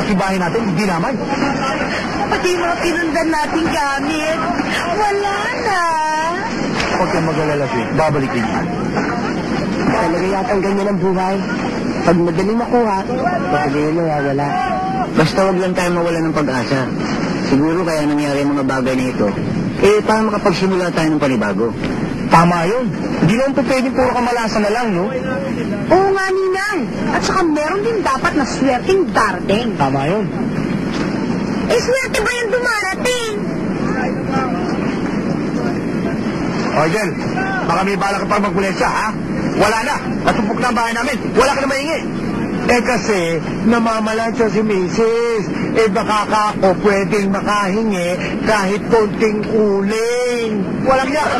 Pati bahay natin, hindi naman. Pati yung mga pinundan nating gamit, wala na. Huwag kang mag-alala, Sweet. Babalik din yan. Talaga yatang ganyan ang buhay. Pag madaling makuha, pagkagayon mo wala. Basta wag lang tayo mawala ng pag-asa. Siguro kaya nangyari ang mga bagay na ito. Para makapagsimula tayo ng panibago. Tama yun. Hindi naman po pwedeng puro kamalasan na lang, no? Oo nga, Ninang. At saka meron din dapat na swerteng darating. Tama yun. Swerte ba yung dumarating? Argel, baka may bala ka pang magpulensya, ha? Wala na. Natumpok na ang bahay namin. Wala ka na maingi. Kasi, namamalansya si Mrs. Baka ka ako pwedeng makahingi kahit konting uling. Walang yak.